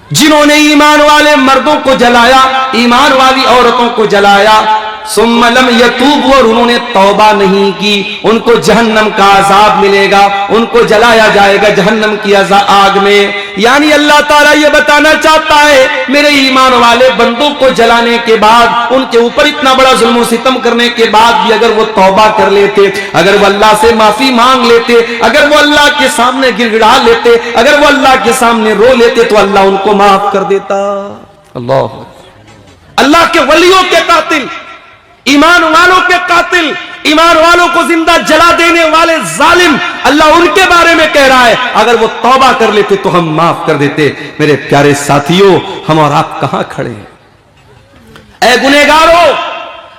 जिन्होंने ईमान वाले मर्दों को जलाया, ईमान वाली औरतों को जलाया, सुम्मा लम यतूब, और उन्होंने तौबा नहीं की, उनको जहन्नम का अजाब मिलेगा, उनको जलाया जाएगा जहन्नम की आग में। यानी अल्लाह ताला ये बताना चाहता है, मेरे ईमान वाले बंदों को जलाने के बाद, उनके ऊपर इतना बड़ा जुल्म सितम करने के बाद भी अगर वो तौबा कर लेते, अगर वो अल्लाह से माफी मांग लेते, अगर वो अल्लाह के सामने गिड़गिड़ा लेते, अगर वो अल्लाह के सामने रो लेते, तो अल्लाह उनको माफ कर देता। अल्लाह के वलियों के कातिल, ईमान वालों के कातिल, ईमान वालों को जिंदा जला देने वाले जालिम, अल्लाह उनके बारे में कह रहा है, अगर वो तौबा कर लेते तो हम माफ कर देते। मेरे प्यारे साथियों, हम और आप कहां खड़े हैं? ऐ गुनहगारों,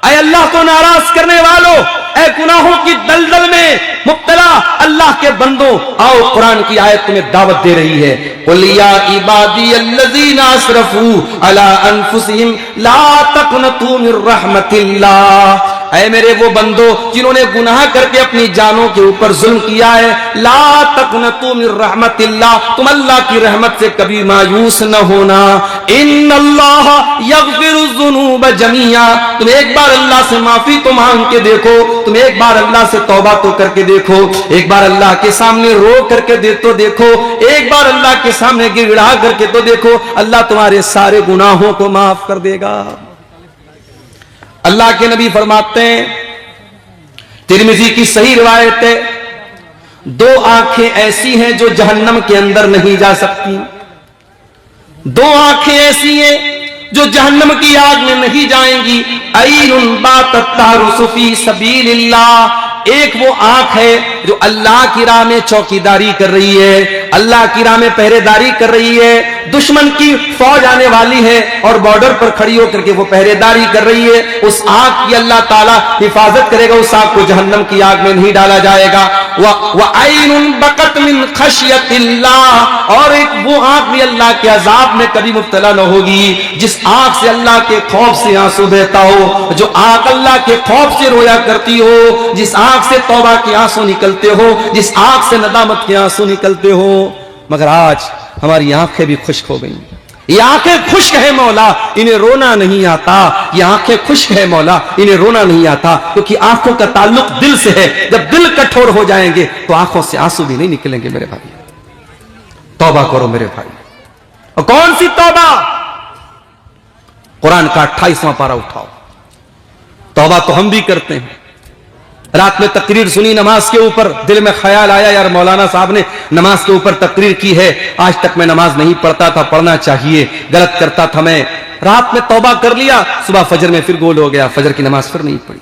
ऐ अल्लाह को नाराज करने वालों, ऐ गुनाहों की दलदल में मुब्तला अल्लाह के बंदों, आओ कुरान की आयत तुम्हें दावत दे रही है, कुल या इबादी अल्लज़ीना असरफू अला अनफुसिहिम ला तक़नतू मिर रहमतिल्लाह। ऐ मेरे वो बंदो जिन्होंने गुनाह करके अपनी जानों के ऊपर जुल्म किया है, ला तक़नतू मिर रहमतिल्लाह, तुम अल्लाह की रहमत से कभी मायूस न होना। इन्नल्लाह यग़फिरुज़्ज़ुनूब जमीआ, तुम एक बार अल्लाह से माफी तो मांग के देखो, तुम एक बार अल्लाह से तौबा तो करके देखो, एक बार अल्लाह के सामने रो करके तो देखो, एक बार अल्लाह के सामने गिड़गिड़ा करके तो देखो, अल्लाह तुम्हारे सारे गुनाहों को माफ कर देगा। अल्लाह के नबी फरमाते हैं, तिरमिज़ी की सही रिवायत है, दो आंखें ऐसी हैं जो जहन्नम के अंदर नहीं जा सकती, दो आंखें ऐसी हैं जो जहन्नम की आग में नहीं जाएंगी। ऐनुन बातत तारुसु फी सबीलिल्लाह, एक वो आंख है जो अल्लाह की राह में चौकीदारी कर रही है, अल्लाह की राह में पहरेदारी कर रही है, दुश्मन की फौज आने वाली है और बॉर्डर पर खड़ी होकर के वो पहरेदारी कर रही है, उस आंख की अल्लाह ताला हिफाजत करेगा, उस आंख को जहन्नम की आग में नहीं डाला जाएगा। व ऐनुन बकत मिन खशियतिल्लाह, और एक वो आंख भी अल्लाह के अजाब में कभी मुब्तला न होगी, जिस आंख से अल्लाह के खौफ से आंसू बहता हो, जो आंख अल्लाह के खौफ से रोया करती हो, जिस आंख से तौबा के आंसू निकलते हो, जिस आंख से नदामत के आंसू निकलते हो। मगर आज हमारी आंखें भी खुश्क हो गई। ये आंखें खुश्क है मौला, इन्हें रोना नहीं आता। ये आंखें खुश्क है मौला, इन्हें रोना नहीं आता, क्योंकि आंखों का ताल्लुक दिल से है। जब दिल कठोर हो जाएंगे तो आंखों से आंसू भी नहीं निकलेंगे। मेरे भाई, तौबा करो मेरे भाई। और कौन सी तौबा? कुरान का 28वां पारा उठाओ। तौबा तो हम भी करते हैं। रात में तकरीर सुनी नमाज के ऊपर, दिल में ख्याल आया, यार मौलाना साहब ने नमाज के ऊपर तकरीर की है, आज तक मैं नमाज नहीं पढ़ता था, पढ़ना चाहिए, गलत करता था मैं। रात में तौबा कर लिया, सुबह फजर में फिर गोल हो गया, फजर की नमाज फिर नहीं पढ़ी।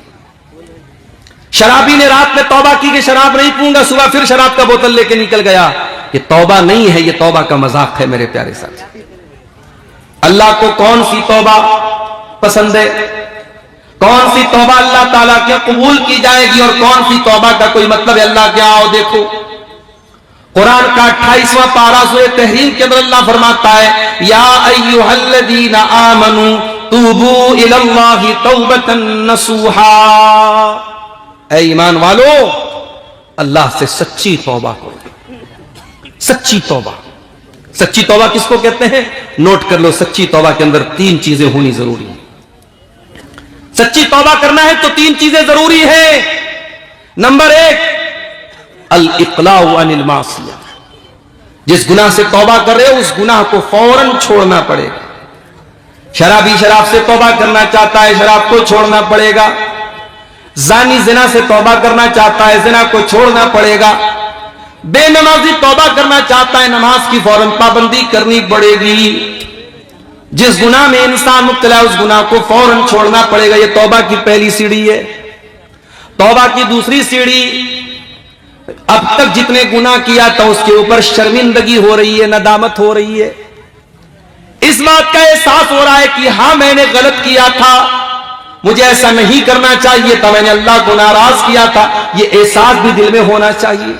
शराबी ने रात में तौबा की कि शराब नहीं पीऊंगा, सुबह फिर शराब का बोतल लेके निकल गया। ये तौबा नहीं है, ये तौबा का मजाक है। मेरे प्यारे साथी, अल्लाह को कौन सी तौबा पसंद है? कौन सी तौबा अल्लाह ताला के कबूल की जाएगी और कौन सी तौबा का कोई मतलब है? अल्लाह क्या, आओ देखो कुरान का 28वां पारा सूरह तहरीम के अंदर अल्लाह फरमाता है, या अय्युहल्लज़ीना आमनू तूबू इलल्लाहि तौबतन नसूहा। ऐ ईमान वालो, अल्लाह से सच्ची तौबा करो। सच्ची तौबा, सच्ची तौबा किसको कहते हैं? नोट कर लो, सच्ची तौबा के अंदर 3 चीजें होनी जरूरी है। सच्ची तौबा करना है तो 3 चीजें जरूरी है। नंबर 1, अल इक़लाउ अनिल मासिया। जिस गुनाह से तौबा कर रहे हो उस गुनाह को फौरन छोड़ना पड़ेगा। शराबी शराब से तौबा करना चाहता है, शराब को छोड़ना पड़ेगा। जानी जिना से तौबा करना चाहता है, जिना को छोड़ना पड़ेगा। बेनमाजी तौबा करना चाहता है, नमाज की फौरन पाबंदी करनी पड़ेगी। जिस गुनाह में इंसान मुब्तला है उस गुनाह को फौरन छोड़ना पड़ेगा। यह तौबा की पहली सीढ़ी है। तौबा की दूसरी सीढ़ी, अब तक जितने गुनाह किया था उसके ऊपर शर्मिंदगी हो रही है, नदामत हो रही है, इस बात का एहसास हो रहा है कि हां मैंने गलत किया था, मुझे ऐसा नहीं करना चाहिए था, मैंने अल्लाह को नाराज किया था, यह एहसास भी दिल में होना चाहिए।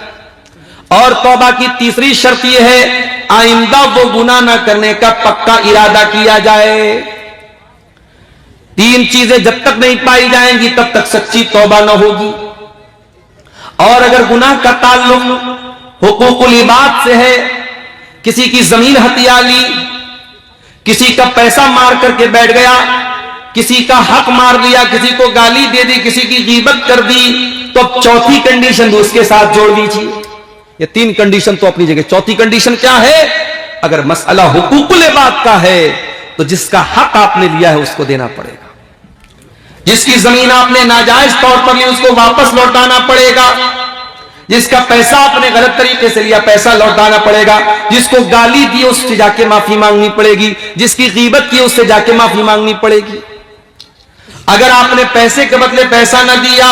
और तौबा की तीसरी शर्त यह है, आइंदा वो गुनाह ना करने का पक्का इरादा किया जाए। 3 चीजें जब तक नहीं पाई जाएंगी तब तक सच्ची तौबा न होगी। और अगर गुनाह का ताल्लुक हुकूकुल इबाद से है, किसी की जमीन हथिया ली, किसी का पैसा मार करके बैठ गया, किसी का हक मार दिया, किसी को गाली दे दी, किसी की गीबत कर दी, तो अब चौथी कंडीशन उसके साथ जोड़ दीजिए। ये 3 कंडीशन तो अपनी जगह, चौथी कंडीशन क्या है? अगर मसला हुकूकुल इबाद का है तो जिसका हक आपने लिया है उसको देना पड़ेगा। जिसकी जमीन आपने नाजायज तौर पर ली उसको वापस लौटाना पड़ेगा। जिसका पैसा आपने गलत तरीके से लिया पैसा लौटाना पड़ेगा। जिसको गाली दी उससे जाके माफी मांगनी पड़ेगी। जिसकी गीबत की उससे जाके माफी मांगनी पड़ेगी। अगर आपने पैसे के बदले पैसा न दिया,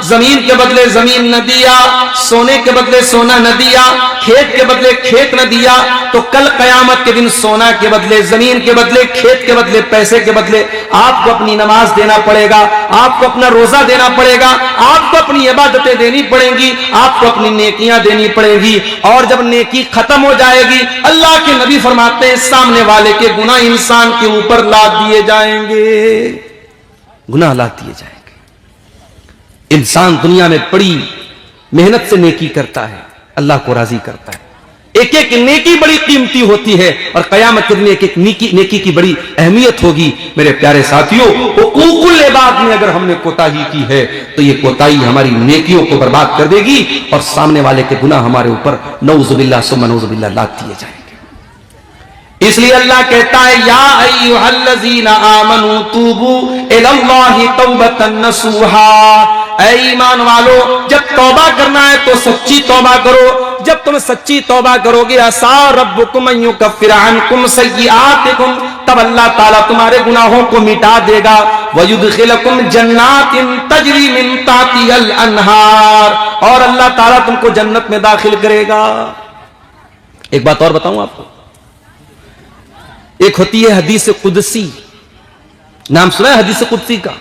जमीन के बदले जमीन न दिया, सोने के बदले सोना न दिया, खेत के बदले खेत न दिया, तो कल कयामत के दिन सोना के बदले जमीन के बदले खेत के बदले पैसे के बदले आपको अपनी नमाज देना पड़ेगा, आपको अपना रोजा देना पड़ेगा, आपको अपनी इबादतें देनी पड़ेंगी, आपको अपनी नेकियां देनी पड़ेंगी। और जब नेकी खत्म हो जाएगी, अल्लाह के नबी फरमाते हैं सामने वाले के गुनाह इंसान के ऊपर लाद दिए जाएंगे, गुनाह लाद दिए जाएंगे। इंसान दुनिया में बड़ी मेहनत से नेकी करता है, अल्लाह को राजी करता है। एक एक नेकी बड़ी कीमती होती है और कयामत के दिन एक एक नेकी की बड़ी अहमियत होगी। मेरे प्यारे साथियों, हुकूकुल इबाद में अगर हमने कोताही की है तो ये कोताही हमारी नेकियों को बर्बाद कर देगी और सामने वाले के गुनाह हमारे ऊपर नऊजुबिल्लाह सुम्मा नऊजुबिल्लाह लाद दिए जाएंगे। इसलिए अल्लाह कहता है, या अय्युहल्लज़ीना आमनू तूबू इलल्लाहि तौबतन नसूहा, ऐ ईमान वालो जब तौबा करना है तो सच्ची तौबा करो। जब तुम सच्ची तौबा करोगे, असा रब्बुकुम अन युकफ्फिर अन्कुम सय्यिआतिकुम, तब अल्लाह ताला तुम्हारे गुनाहों को मिटा देगा। वयुदखिलकुम जन्नातिन तजरी मिन ताहतिहल अन्हार, और अल्लाह ताला तुमको जन्नत में दाखिल करेगा। एक बात और बताऊं आपको, एक होती है हदीस कुदसी, नाम सुना है हदीस कुदसी का?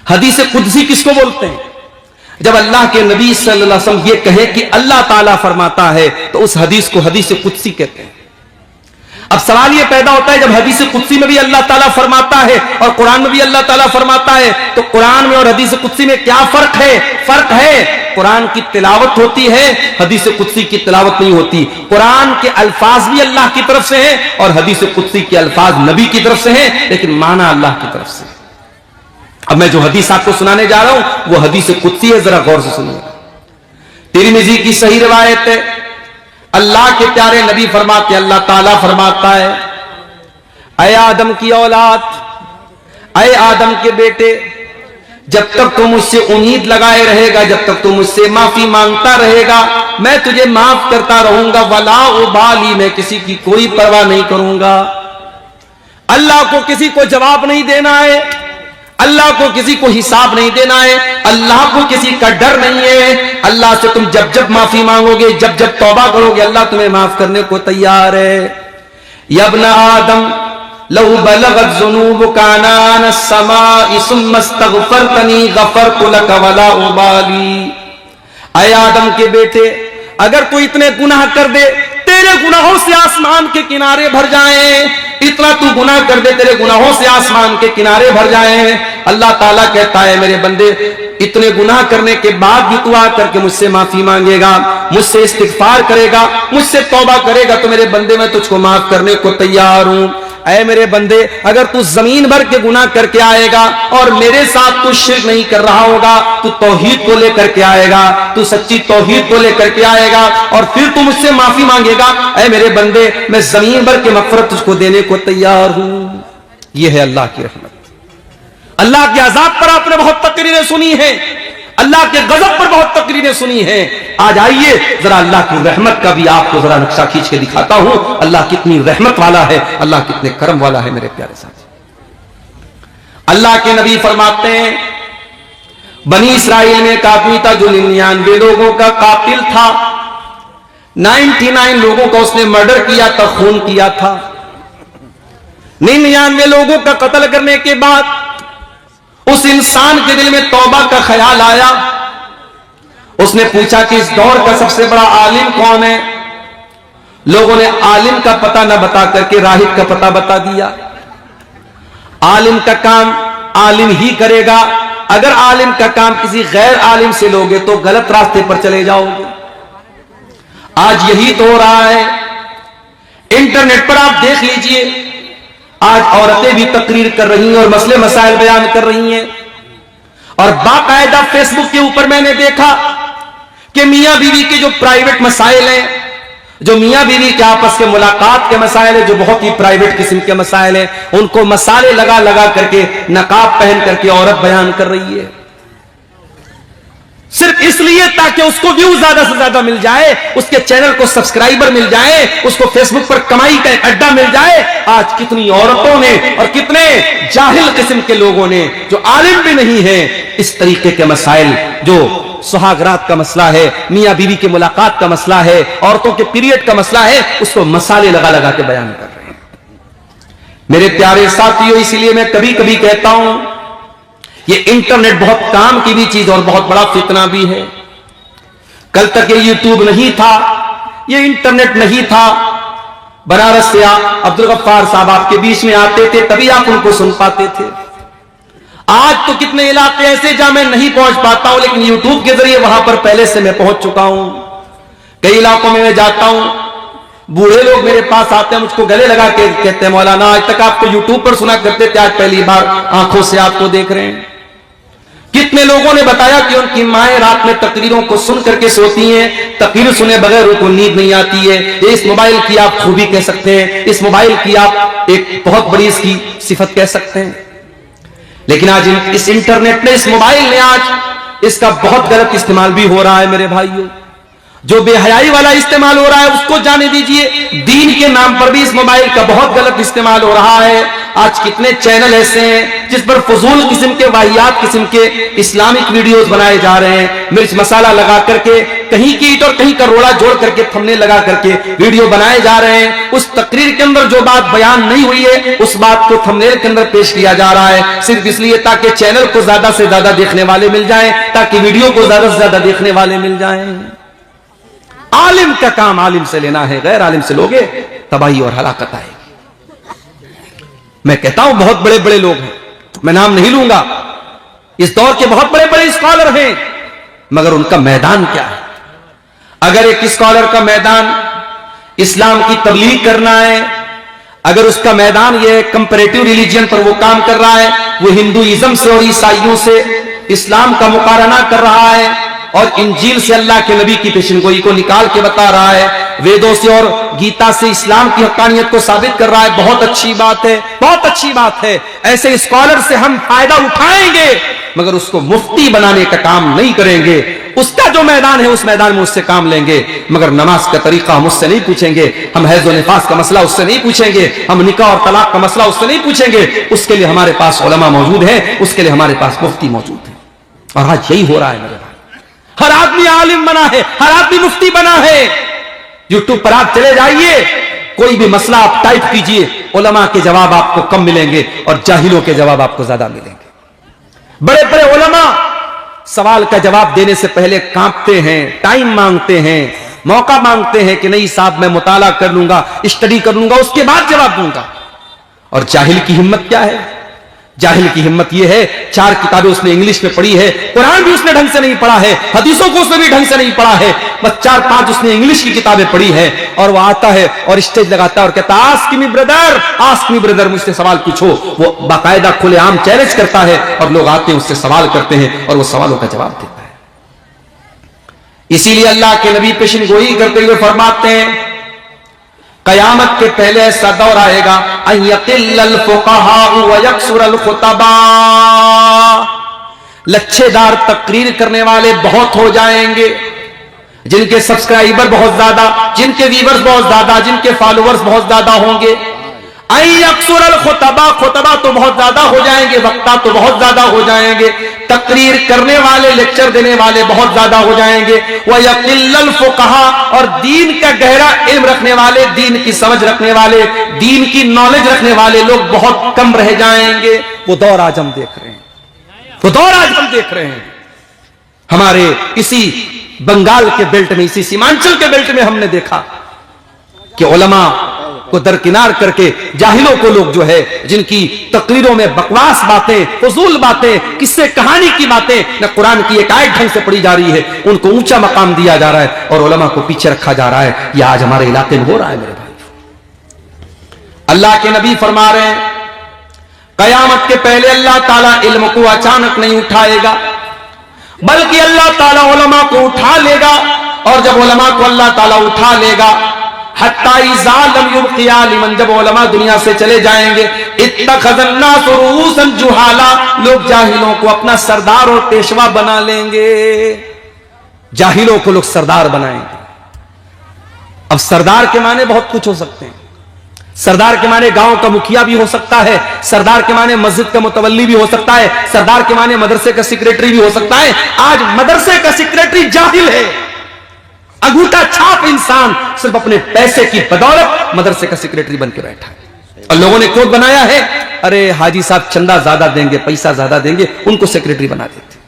हदीस कुदसी किसको बोलते हैं? जब अल्लाह के नबी सल्लल्लाहु अलैहि वसल्लम ये कहे कि अल्लाह ताला फरमाता है तो उस हदीस को हदीस कुदसी कहते हैं। अब सवाल ये पैदा होता है, जब हदीस कुदसी में भी अल्लाह ताला फरमाता है और कुरान में भी अल्लाह ताला फरमाता है, तो कुरान में और हदीस कुदसी में क्या फर्क है? फर्क है, कुरान की तिलावत होती है, हदीस कुदसी की तिलावत नहीं होती। कुरान के अल्फाज भी अल्लाह की तरफ से हैं और हदीस कुदसी के अल्फाज नबी की तरफ से हैं, लेकिन माना अल्लाह की तरफ से। अब मैं जो हदीस आपको सुनाने जा रहा हूं वो हदीस कुदसी है, जरा गौर से सुनिएगा। तिरमिजी की सही रिवायत है, अल्लाह के प्यारे नबी फरमाते, अल्लाह ताला फरमाता है, ऐ आदम की औलाद, ऐ आदम के बेटे, जब तक तू मुझसे उम्मीद लगाए रहेगा, जब तक तू मुझसे माफी मांगता रहेगा, मैं तुझे माफ करता रहूंगा। वला उबाली, मैं किसी की कोई परवाह नहीं करूंगा। अल्लाह को किसी को जवाब नहीं देना है, अल्लाह को किसी को हिसाब नहीं देना है, अल्लाह को किसी का डर नहीं है। अल्लाह से तुम जब जब माफी मांगोगे, जब जब तौबा करोगे, अल्लाह तुम्हें माफ करने को तैयार है। यब्ना आदम लहु बलगत ज़ुनूबुका अनान अस्समाइ सुम्मा इस्तग़फ़रतनी ग़फ़रतु लक वला उबाली, ऐ आदम के बेटे, अगर तू इतने गुनाह कर दे, तेरे गुनाहों से आसमान के किनारे भर जाएं, इतना तू गुनाह कर दे तेरे गुनाहों से आसमान के किनारे भर जाएं, अल्लाह ताला कहता है मेरे बंदे, इतने गुनाह करने के बाद भी तू आकर के मुझसे माफी मांगेगा, मुझसे इस्तिग़फ़ार करेगा, मुझसे तौबा करेगा, तो मेरे बंदे मैं तुझको माफ करने को तैयार हूं। ऐ मेरे बंदे, अगर तू जमीन भर के गुनाह करके आएगा और मेरे साथ तू शिर्क नहीं कर रहा होगा, तू तौहीद को लेकर के आएगा, तू सच्ची तौहीद को लेकर के आएगा और फिर तू मुझसे माफी मांगेगा, ऐ मेरे बंदे मैं जमीन भर के मग़फ़िरत तुझको देने को तैयार हूं। यह है अल्लाह की रहमत। अल्लाह के अज़ाब पर आपने बहुत तकरीरें सुनी है, अल्लाह के गजब पर बहुत तकरीरें सुनी है। आज आइए जरा अल्लाह की रहमत का भी आपको जरा नक्शा खींच के दिखाता हूं। अल्लाह कितनी रहमत वाला है, अल्लाह कितने करम वाला है मेरे प्यारे साथी। अल्लाह के नबी फरमाते हैं, बनी इस्राइल में एक आदमी था जो 99 लोगों का कातिल था। 99 लोगों का उसने मर्डर किया था, खून किया था। 99 लोगों का कत्ल करने के बाद उस इंसान के दिल में तौबा का ख्याल आया। उसने पूछा कि इस दौर का सबसे बड़ा आलिम कौन है? लोगों ने आलिम का पता न बता करके राहिब का पता बता दिया। आलिम का काम आलिम ही करेगा, अगर आलिम का काम किसी गैर आलिम से लोगे तो गलत रास्ते पर चले जाओगे। आज यही तो हो रहा है। इंटरनेट पर आप देख लीजिए, आज औरतें भी तकरीर कर रही हैं और मसले मसाइल बयान कर रही हैं। और बाकायदा फेसबुक के ऊपर मैंने देखा कि मियां बीवी के जो प्राइवेट मसाइल हैं, जो मियां बीवी के आपस के मुलाकात के मसाइल है, जो बहुत ही प्राइवेट किस्म के मसाइल हैं, उनको मसाले लगा लगा करके नकाब पहन करके औरत बयान कर रही है, सिर्फ इसलिए ताकि उसको व्यू ज्यादा से ज्यादा मिल जाए, उसके चैनल को सब्सक्राइबर मिल जाए, उसको फेसबुक पर कमाई का एक अड्डा मिल जाए। आज कितनी औरतों ने और कितने जाहिल किस्म के लोगों ने, जो आलिम भी नहीं है, इस तरीके के मसाइल, जो सुहागरात का मसला है, मियां बीवी की मुलाकात का मसला है, औरतों के पीरियड का मसला है, उसको मसाले लगा लगा के बयान कर रहे हैं। मेरे प्यारे साथियों, इसलिए मैं कभी कभी कहता हूं, ये इंटरनेट बहुत काम की भी चीज और बहुत बड़ा फितना भी है। कल तक ये यूट्यूब नहीं था, ये इंटरनेट नहीं था, बनारस से अब्दुल गफ्फार साहब आपके बीच में आते थे, तभी आप उनको सुन पाते थे। आज तो कितने इलाके ऐसे जहां मैं नहीं पहुंच पाता हूं, लेकिन यूट्यूब के जरिए वहां पर पहले से मैं पहुंच चुका हूं। कई इलाकों में मैं जाता हूं, बूढ़े लोग मेरे पास आते हैं, मुझको गले लगा के कहते हैं, मौलाना आज तक आपको यूट्यूब पर सुना करते थे, आज पहली बार आंखों से आपको देख रहे हैं। कितने लोगों ने बताया कि उनकी माएं रात में तकरीरों को सुन करके सोती हैं, तकरीर सुने बगैर उनको नींद नहीं आती है। ये इस मोबाइल की आप खूबी कह सकते हैं, इस मोबाइल की आप एक बहुत बड़ी इसकी सिफत कह सकते हैं। लेकिन आज इस इंटरनेट ने, इस मोबाइल ने आज इसका बहुत गलत इस्तेमाल भी हो रहा है मेरे भाइयों। जो बेहयाई वाला इस्तेमाल हो रहा है उसको जाने दीजिए, दीन के नाम पर भी इस मोबाइल का बहुत गलत इस्तेमाल हो रहा है। आज कितने चैनल ऐसे हैं जिस पर फजूल किस्म के, वाहियात किस्म के इस्लामिक वीडियोस बनाए जा रहे हैं, मिर्च मसाला लगा करके, कहीं की ईंट और कहीं का रोड़ा जोड़ करके, थंबनेल लगा करके वीडियो बनाए जा रहे हैं। उस तकरीर के अंदर जो बात बयान नहीं हुई है, उस बात को थंबनेल के अंदर पेश किया जा रहा है, सिर्फ इसलिए ताकि चैनल को ज्यादा से ज्यादा देखने वाले मिल जाएं, ताकि वीडियो को ज्यादा से ज्यादा देखने वाले मिल जाएं। आलिम का काम आलिम से लेना है, गैर आलिम से लोगे तबाही और हलाकत आएगी। मैं कहता हूं बहुत बड़े बड़े लोग हैं, मैं नाम नहीं लूंगा, इस दौर के बहुत बड़े बड़े स्कॉलर हैं, मगर उनका मैदान क्या है? अगर एक स्कॉलर का मैदान इस्लाम की तबलीग करना है, अगर उसका मैदान ये कंपैरेटिव रिलीजन पर वो काम कर रहा है, वो हिंदुइज्म से और ईसाइयों से इस्लाम का मुकारना कर रहा है और इंजील से अल्लाह के नबी की पेशनगोई को निकाल के बता रहा है, वेदों से और गीता से इस्लाम की हक्कानियत को साबित कर रहा है, बहुत अच्छी बात है, बहुत अच्छी बात है। ऐसे स्कॉलर से हम फायदा उठाएंगे, मगर उसको मुफ्ती बनाने का काम नहीं करेंगे। उसका जो मैदान है उस मैदान में उससे काम लेंगे, मगर नमाज का तरीका हम उससे नहीं पूछेंगे, हम हैज़ व निफास का मसला उससे नहीं पूछेंगे, हम निकाह और तलाक का मसला उससे नहीं पूछेंगे। उसके लिए हमारे पास उलमा मौजूद है, उसके लिए हमारे पास मुफ्ती मौजूद है। और आज यही हो रहा है मेरे भाई, हर आदमी आलिम बना है, हर आदमी मुफ्ती बना है। यूट्यूब पर आप चले जाइए, कोई भी मसला आप टाइप कीजिए, उलमा के जवाब आपको कम मिलेंगे और जाहिलों के जवाब आपको ज्यादा मिलेंगे। बड़े बड़े उलमा सवाल का जवाब देने से पहले कांपते हैं, टाइम मांगते हैं, मौका मांगते हैं कि नहीं साहब मैं मुताला कर लूंगा, स्टडी कर लूंगा, उसके बाद जवाब दूंगा। और जाहिल की हिम्मत क्या है? जाहिल की हिम्मत यह है, 4 किताबें उसने इंग्लिश में पढ़ी है, कुरान भी उसने ढंग से नहीं पढ़ा है, हदीसों को उसने भी ढंग से नहीं पढ़ा है, बस 4-5 उसने इंग्लिश की किताबें पढ़ी है, और वो आता है और स्टेज लगाता है और कहता है आस्क मी ब्रदर, मुझसे सवाल पूछो। वो बाकायदा खुलेआम चैलेंज करता है और लोग आते हैं, उससे सवाल करते हैं और वो सवालों का जवाब देता है। इसीलिए अल्लाह के नबी पेशन गोई करते हुए फरमाते हैं, कयामत के पहले ऐसा दौर आएगा, लच्छेदार तकरीर करने वाले बहुत हो जाएंगे, जिनके सब्सक्राइबर बहुत ज्यादा, जिनके व्यूअर्स बहुत ज्यादा, जिनके फॉलोअर्स बहुत ज्यादा होंगे। खुतबा तो बहुत ज्यादा हो जाएंगे, वक्ता तो बहुत ज्यादा हो जाएंगे, तकरीर करने वाले, लेक्चर देने वाले बहुत ज्यादा हो जाएंगे। वयक़िल्लल फुक़हा, और दीन का गहरा इल्म रखने वाले, दीन की समझ रखने वाले, दीन की नॉलेज रखने वाले लोग बहुत कम रह जाएंगे। वो दौर आज हम देख रहे हैं, वो दौर आज हम देख रहे हैं। हमारे इसी बंगाल के बेल्ट में, इसी सीमांचल के बेल्ट में हमने देखा कि उलमा को दरकिनार करके जाहिलों को लोग जो है, जिनकी तकरीरों में बकवास बातें, फजूल बातें, किस्से कहानी की बातें, न कुरान की एक आयत ढंग से पढ़ी जा रही है, उनको ऊंचा मकाम दिया जा रहा है और उलमा को पीछे रखा जा रहा है। यह आज हमारे इलाके में हो रहा है मेरे भाई। अल्लाह के नबी फरमा रहे हैं, कयामत के पहले अल्लाह ताला इल्म को अचानक नहीं उठाएगा, बल्कि अल्लाह ताला उलमा को उठा लेगा। और जब उलमा को अल्लाह ताला उठा लेगा, हत्ता इज़ा लम युबक़ि आलिमन, जब उलमा दुनिया से चले जाएंगे, इत्तख़ज़न्नास रुऊसन जुहाला, लोग जाहिलों को अपना सरदार और पेशवा बना लेंगे। जाहिलों को लोग सरदार बनाएंगे। अब सरदार के माने बहुत कुछ हो सकते हैं। सरदार के माने गांव का मुखिया भी हो सकता है, सरदार के माने मस्जिद का मुतवल्ली भी हो सकता है, सरदार के माने मदरसे का सेक्रेटरी भी हो सकता है। आज मदरसे का सेक्रेटरी जाहिल है, अंगूठा छाप इंसान सिर्फ अपने पैसे की बदौलत मदरसे का सेक्रेटरी बन के बैठा है। और लोगों ने कोड बनाया है, अरे हाजी साहब चंदा ज्यादा देंगे, पैसा ज्यादा देंगे, उनको सेक्रेटरी बना देते।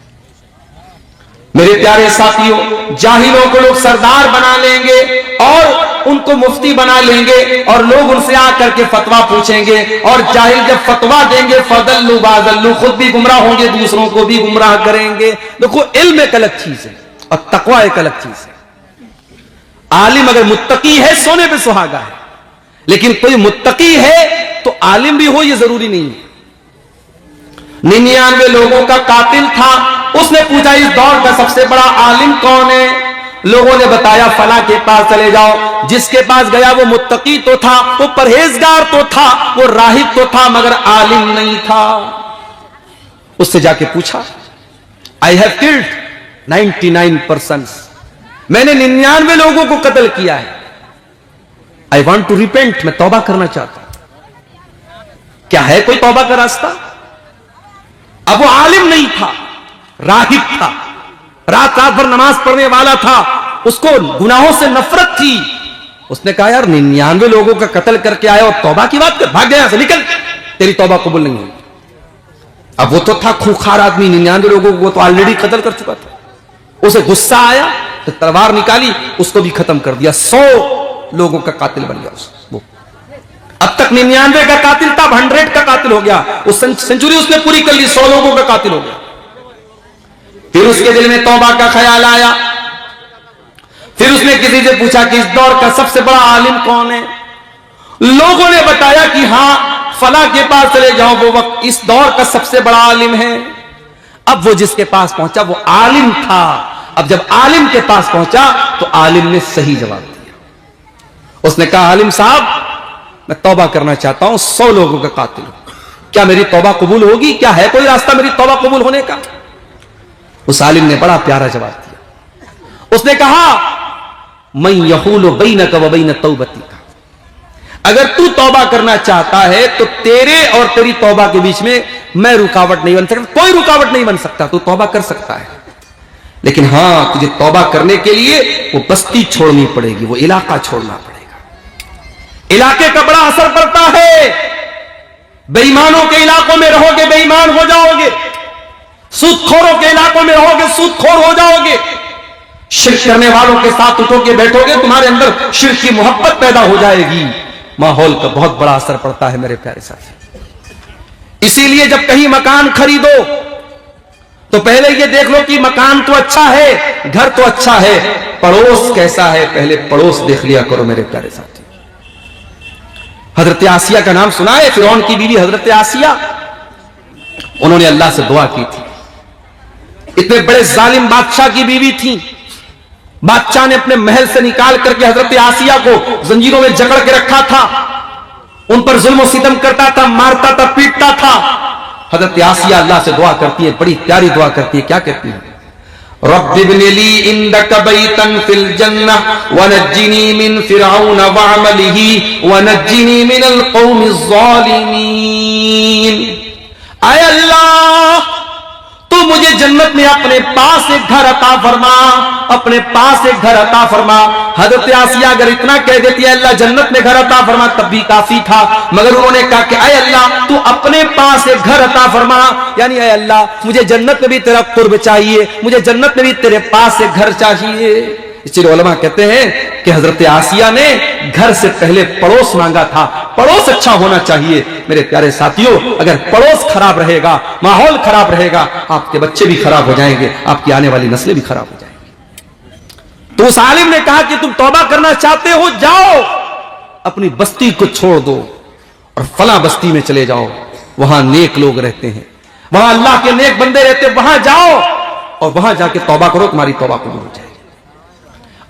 मेरे प्यारे साथियों, जाहिलों को लोग सरदार बना लेंगे और उनको मुफ्ती बना लेंगे, और लोग उनसे आकर के फतवा पूछेंगे, और जाहिल जब फतवा देंगे फदल्लु बादल्लु, खुद भी गुमराह होंगे, दूसरों को भी गुमराह करेंगे। देखो, इल्म एक अलग चीज है और तकवा एक अलग चीज है। आलिम अगर मुत्तकी है, सोने पे सुहागा है, लेकिन कोई मुत्तकी है तो आलिम भी हो ये जरूरी नहीं है। 99 लोगों का कातिल था, उसने पूछा इस दौर का सबसे बड़ा आलिम कौन है? लोगों ने बताया फला के पास चले जाओ। जिसके पास गया वो मुत्तकी तो था, वो परहेजगार तो था, वो राहिब तो था, मगर आलिम नहीं था। उससे जाके पूछा, आई हैव किल्ड 99 पर्सन्स, मैंने 99 लोगों को कत्ल किया है। आई वॉन्ट टू रिपेंट, मैं तौबा करना चाहता हूं। क्या है कोई तौबा का रास्ता? अब वो आलिम नहीं था, राहिब था, रात रात भर नमाज पढ़ने वाला था, उसको गुनाहों से नफरत थी। उसने कहा यार 99 लोगों का कत्ल करके आया और तौबा की बात कर, भाग गया से, निकल, तेरी तौबा कबूल नहीं होगी। अब वो तो था खूंखार आदमी, 99 लोगों को तो ऑलरेडी कत्ल कर चुका था। उसे गुस्सा आया तो तलवार निकाली, उसको भी खत्म कर दिया। 100 लोगों का कातिल बन गया वो। अब तक 99 का कातिल था, 100 का कातिल हो गया। उस सेंचुरी उसने पूरी कर ली, 100 लोगों का कातिल हो गया। फिर उसके दिल में तौबा का ख्याल आया। फिर उसने किसी से पूछा कि इस दौर का सबसे बड़ा आलिम कौन है? लोगों ने बताया कि हां, फला के पास चले जाओ, वो वक्त इस दौर का सबसे बड़ा आलिम है। अब वो जिसके पास पहुंचा वो आलिम था। अब जब आलिम के पास पहुंचा तो आलिम ने सही जवाब दिया। उसने कहा, आलिम साहब मैं तौबा करना चाहता हूं, 100 लोगों का कातिल हूं, क्या मेरी तौबा कबूल होगी? क्या है कोई रास्ता मेरी तौबा कबूल होने का? उस आलिम ने बड़ा प्यारा जवाब दिया। उसने कहा, मैं यहूलु बैनक व बैन तौबती का, अगर तू तौबा करना चाहता है तो तेरे और तेरी तौबा के बीच में मैं रुकावट नहीं बन सकता, कोई रुकावट नहीं बन सकता। तू तौबा कर सकता है, लेकिन हां, तुझे तौबा करने के लिए वो बस्ती छोड़नी पड़ेगी, वो इलाका छोड़ना पड़ेगा। इलाके का बड़ा असर पड़ता है। बेईमानों के इलाकों में रहोगे बेईमान हो जाओगे, सूदखोरों के इलाकों में रहोगे सूदखोर हो जाओगे, शिर्क करने वालों के साथ उठोगे बैठोगे, तुम्हारे अंदर शिर्क की मोहब्बत पैदा हो जाएगी। माहौल का बहुत बड़ा असर पड़ता है मेरे प्यारे साथी। इसीलिए जब कहीं मकान खरीदो तो पहले ये देख लो कि मकान तो अच्छा है, घर तो अच्छा है, पड़ोस कैसा है, पहले पड़ोस देख लिया करो मेरे प्यारे साथी। हजरत आसिया का नाम सुना है? फिरौन की बीवी हजरत आसिया, उन्होंने अल्लाह से दुआ की थी। इतने बड़े जालिम बादशाह की बीवी थी। बादशाह ने अपने महल से निकाल करके हजरत आसिया को जंजीरों में जकड़ के रखा था, उन पर जुल्म सितम करता था, मारता था, पीटता था। हजरत आसिया अल्लाह से दुआ करती है, बड़ी प्यारी दुआ करती है। क्या कहती है? रब्बिब्नि ली इंदक बैतन फिल जन्नह वनज्जिनी मिन फिरऔन वअमलिही वनज्जिनी मिनल कौमिज़ ज़ालिमीन। आय अल्लाह, तू मुझे जन्नत में अपने पास एक घर अता फरमा, अपने पास एक घर अता फरमा। हजरत आसिया अगर इतना कह देती है अल्लाह जन्नत में घर अता फरमा तब भी काफी था, मगर उन्होंने कहा कि अय अल्लाह तू अपने पास एक घर अता फरमा, यानी अय अल्लाह मुझे जन्नत में भी तेरा कुर्ब चाहिए, मुझे जन्नत में भी तेरे पास एक घर चाहिए। इसलिए उलमा कहते हैं कि हजरत आसिया ने घर से पहले पड़ोस मांगा था। पड़ोस अच्छा होना चाहिए मेरे प्यारे साथियों। अगर पड़ोस खराब रहेगा, माहौल खराब रहेगा, आपके बच्चे भी खराब हो जाएंगे, आपकी आने वाली नस्लें भी खराब हो जाएंगी। तो उस आलिम ने कहा कि तुम तौबा करना चाहते हो, जाओ अपनी बस्ती को छोड़ दो और फला बस्ती में चले जाओ, वहां नेक लोग रहते हैं, वहां अल्लाह के नेक बंदे रहते हैं, वहां जाओ और वहां जाके तौबा करो, तुम्हारी तौबा कबूल हो जाएगी।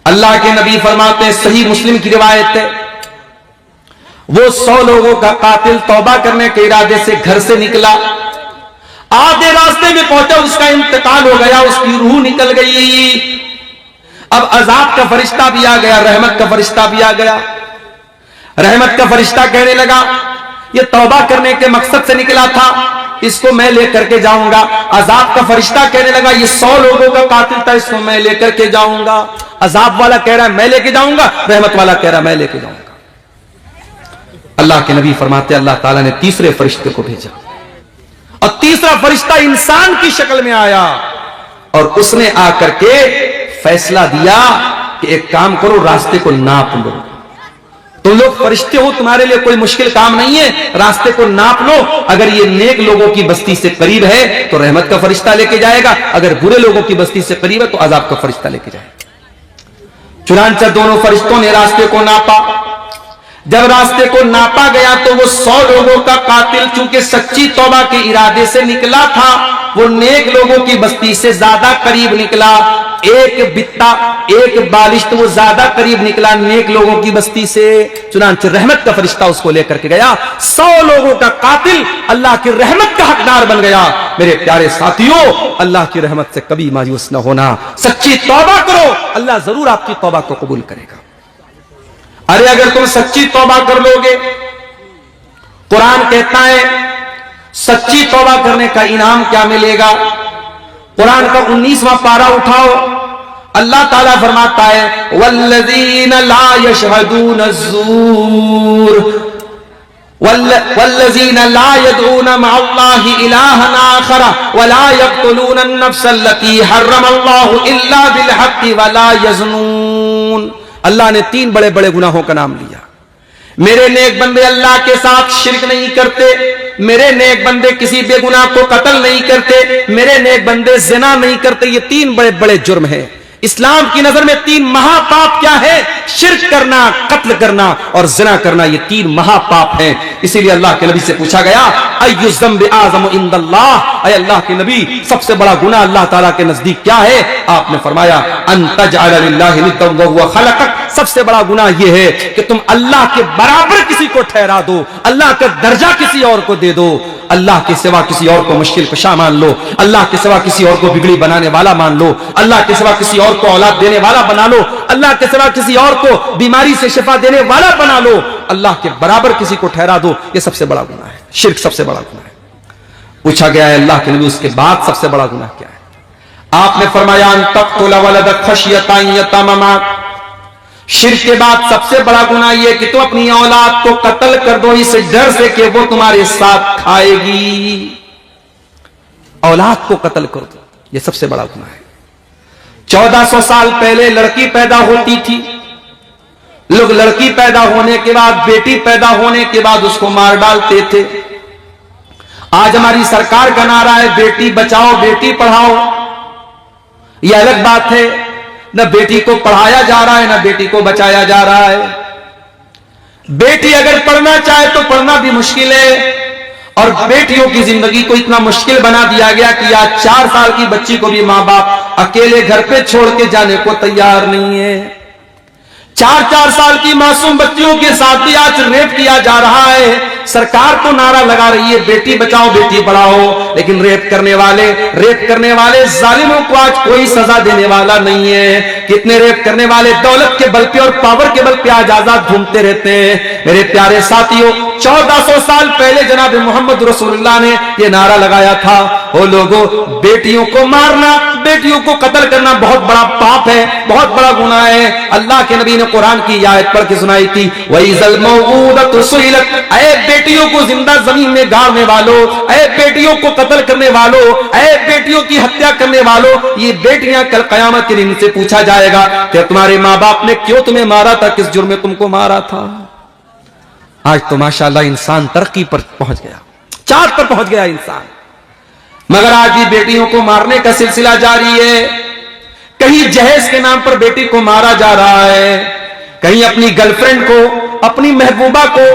अल्लाह के नबी फरमाते हैं, सही मुस्लिम की रिवायत है, वो 100 लोगों का कातिल तौबा करने के इरादे से घर से निकला, आधे रास्ते में पहुंचा, उसका इंतकाल हो गया, उसकी रूह निकल गई। अब अजाब का फरिश्ता भी आ गया, रहमत का फरिश्ता भी आ गया। रहमत का फरिश्ता कहने लगा, ये तौबा करने के मकसद से निकला था, इसको मैं लेकर के जाऊंगा। अजाब का फरिश्ता कहने लगा, ये 100 लोगों का कातिल था, इसको मैं लेकर के जाऊंगा। अजाब वाला कह रहा है मैं लेके जाऊंगा, रहमत वाला कह रहा है मैं लेके जाऊंगा। अल्लाह के नबी फरमाते, अल्लाह ताला ने तीसरे फरिश्ते को भेजा और तीसरा फरिश्ता इंसान की शक्ल में आया और उसने आकर के फैसला दिया कि एक काम करो, रास्ते को नाप लो। तुम लोग फरिश्ते हो, तुम्हारे लिए कोई मुश्किल काम नहीं है, रास्ते को नाप लो। अगर ये नेक लोगों की बस्ती से करीब है तो रहमत का फरिश्ता लेके जाएगा, अगर बुरे लोगों की बस्ती से करीब है तो अजाब का फरिश्ता लेके जाएगा। चुनांचे दोनों फरिश्तों ने रास्ते को नापा। जब रास्ते को नापा गया तो वो 100 लोगों का कातिल चूंकि सच्ची तौबा के इरादे से निकला था, वो नेक लोगों की बस्ती से ज्यादा करीब निकला। एक बित्ता, एक बालिश तो वो ज्यादा करीब निकला नेक लोगों की बस्ती से। चुनांचे रहमत का फरिश्ता उसको लेकर के गया। 100 लोगों का कातिल अल्लाह की रहमत का हकदार बन गया। मेरे प्यारे साथियों, अल्लाह की रहमत से कभी मायूस न होना, सच्ची तौबा करो, अल्लाह जरूर आपकी तौबा को कबूल करेगा। अरे अगर तुम सच्ची तौबा कर लोगे, कुरान कहता है सच्ची तौबा करने का इनाम क्या मिलेगा। कुरान का 19वां पारा उठाओ, अल्लाह ताला फरमाता है वल्लज़ीना ला यशहदून अज़्ज़ूर वल्लज़ीना ला यदऊना मअल्लाहि इलाहन आखर वला यक़्तुलून अन-नफ्स अल्लती हर्रमल्लाहु इल्ला बिल हक़्क़ि वला यज़नून। अल्लाह ने 3 बड़े बड़े गुनाहों का नाम लिया। मेरे नेक बंदे अल्लाह के साथ शिर्क नहीं करते, मेरे नेक बंदे किसी बेगुनाह को कत्ल नहीं करते, मेरे नेक बंदे जिना नहीं करते। ये 3 बड़े बड़े जुर्म हैं। इस्लाम की नजर में 3 महापाप क्या है? शिर्क करना, कत्ल करना और जिना करना, ये 3 महापाप हैं। इसीलिए अल्लाह के नबी से पूछा गया अय्यु ज़म्बि आज़मु इंदल्लाह, अय अल्लाह के नबी सबसे बड़ा गुनाह अल्लाह ताला के नजदीक क्या है? आपने फरमाया अन तजअल लिल्लाहि निद्दन व हुवा खलक़क। सबसे बड़ा गुनाह यह है कि तुम अल्लाह के बराबर किसी को ठहरा दो, अल्लाह का दर्जा किसी और को दे दो, अल्लाह के सिवा किसी और को मुश्किल कुशा मान लो, अल्लाह के सिवा किसी और को बिगड़ी बनाने वाला मान लो, अल्लाह के सिवा किसी और को औलाद देने वाला बना लो, अल्लाह के सिवा किसी और को बीमारी से शिफा देने वाला बना लो, अल्लाह के बराबर किसी को ठहरा दो। यह सबसे बड़ा गुनाह है, शिर्क सबसे बड़ा गुनाह है। पूछा गया है अल्लाह के नबी उसके बाद सबसे बड़ा गुनाह क्या है? आपने फरमाया अन तक़्तुल वलदक खश्यतन यतममा। शिर्क के बाद सबसे बड़ा गुनाह यह कि तुम अपनी औलाद को कत्ल कर दो इस डर से कि वो तुम्हारे साथ खाएगी। औलाद को कत्ल कर दो, यह सबसे बड़ा गुनाह है। 1400 साल पहले लड़की पैदा होती थी, लोग लड़की पैदा होने के बाद, बेटी पैदा होने के बाद उसको मार डालते थे। आज हमारी सरकार का नारा है बेटी बचाओ बेटी पढ़ाओ। यह अलग बात है, न बेटी को पढ़ाया जा रहा है, न बेटी को बचाया जा रहा है। बेटी अगर पढ़ना चाहे तो पढ़ना भी मुश्किल है, और बेटियों की जिंदगी को इतना मुश्किल बना दिया गया कि आज 4 साल की बच्ची को भी मां बाप अकेले घर पे छोड़ के जाने को तैयार नहीं है। 4-4 साल की मासूम बच्चियों के साथ भी आज रेप किया जा रहा है। सरकार तो नारा लगा रही है बेटी बचाओ बेटी पढ़ाओ, लेकिन रेप करने वाले जालिमों को आज कोई सजा देने वाला नहीं है। कितने रेप करने वाले दौलत के बल पे और पावर के बल पे आज आजाद घूमते रहते हैं। मेरे प्यारे साथियों, 1400 साल पहले जनाब मोहम्मद रसूलुल्लाह ने यह नारा लगाया था, ओ लोगों, बेटियों को मारना, बेटियों को कत्ल करना बहुत बड़ा पाप है, बहुत बड़ा गुनाह है। अल्लाह के नबी ने कुरान की आयत पढ़ के सुनाई थी, वइज़ल मौऊदतु सुइलत, ऐ बेटियों को जिंदा जमीन में गाड़ने वालों, ऐ बेटियों को कत्ल करने वालों, ऐ बेटियों की हत्या करने वालों, ये बेटियां कल कयामत के दिन से पूछा जाएगा कि तुम्हारे माँ बाप ने क्यों तुम्हें मारा था, किस जुर्म में तुमको मारा था। आज तो माशाअल्लाह इंसान तरक्की पर पहुंच गया, चांद पर पहुंच गया इंसान, मगर आज भी बेटियों को मारने का सिलसिला जारी है। कहीं जहेज के नाम पर बेटी को मारा जा रहा है, कहीं अपनी गर्लफ्रेंड को, अपनी महबूबा को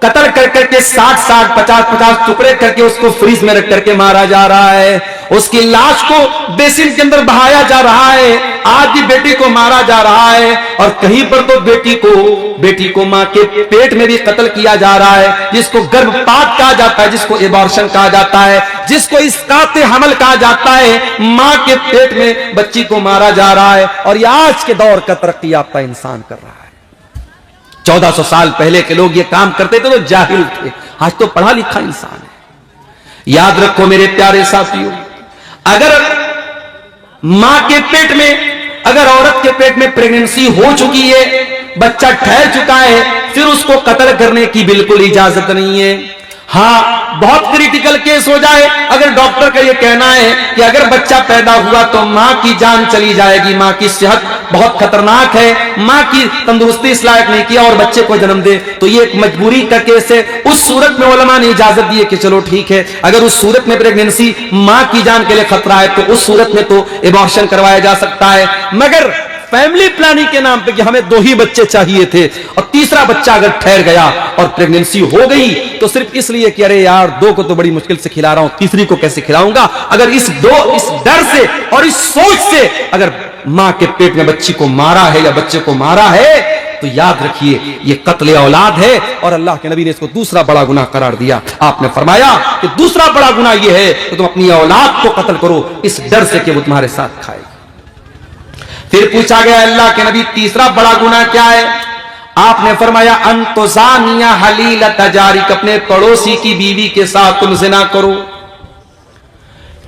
कत्ल कर करके 60-60, 50-50 टुकड़े करके उसको फ्रीज में रख करके मारा जा रहा है। उसकी लाश को बेसिन के अंदर बहाया जा रहा है। आज भी बेटी को मारा जा रहा है और कहीं पर तो बेटी को मां के पेट में भी कत्ल किया जा रहा है, जिसको गर्भपात कहा जाता है, जिसको एबॉर्शन कहा जाता है, जिसको इसकाते हमल कहा जाता है। मां के पेट में बच्ची को मारा जा रहा है और ये आज के दौर का तरक्की याफ्ता इंसान कर रहा है। 1400 साल पहले के लोग ये काम करते थे तो जाहिल थे, आज तो पढ़ा लिखा इंसान है। याद रखो मेरे प्यारे साथियों, अगर मां के पेट में, अगर औरत के पेट में प्रेगनेंसी हो चुकी है, बच्चा ठहर चुका है, फिर उसको कत्ल करने की बिल्कुल इजाजत नहीं है। हां, बहुत क्रिटिकल केस हो जाए, अगर डॉक्टर का यह कहना है कि अगर बच्चा पैदा हुआ तो मां की जान चली जाएगी, मां की सेहत बहुत खतरनाक है, मां की तंदुरुस्ती इस लायक नहीं किया और बच्चे को जन्म दे, तो ये एक मजबूरी का केस है। उस सूरत में उलमा ने इजाजत दी है कि चलो ठीक है, अगर उस सूरत में प्रेगनेंसी मां की जान के लिए खतरा है तो उस सूरत में तो एबॉर्शन करवाया जा सकता है। मगर फैमिली प्लानिंग के नाम पे कि हमें 2 ही बच्चे चाहिए थे और तीसरा बच्चा अगर ठहर गया और प्रेगनेंसी हो गई तो सिर्फ इसलिए कि अरे यार 2 को तो बड़ी मुश्किल से खिला रहा हूं, तीसरी को कैसे खिलाऊंगा, अगर इस डर से और इस सोच से अगर मां के पेट में बच्ची को मारा है या बच्चे को मारा है तो याद रखिए ये कत्ल औलाद है और अल्लाह के नबी ने इसको दूसरा बड़ा गुनाह करार दिया। आपने फरमाया कि दूसरा बड़ा गुनाह यह है कि तुम अपनी औलाद को कत्ल करो इस डर से कि वो तुम्हारे साथ खाए। फिर पूछा गया अल्लाह के नबी तीसरा बड़ा गुनाह क्या है? आपने फरमाया अंतुजानिया हलील तजारिक, अपने पड़ोसी की बीवी के साथ तुम जिना करो।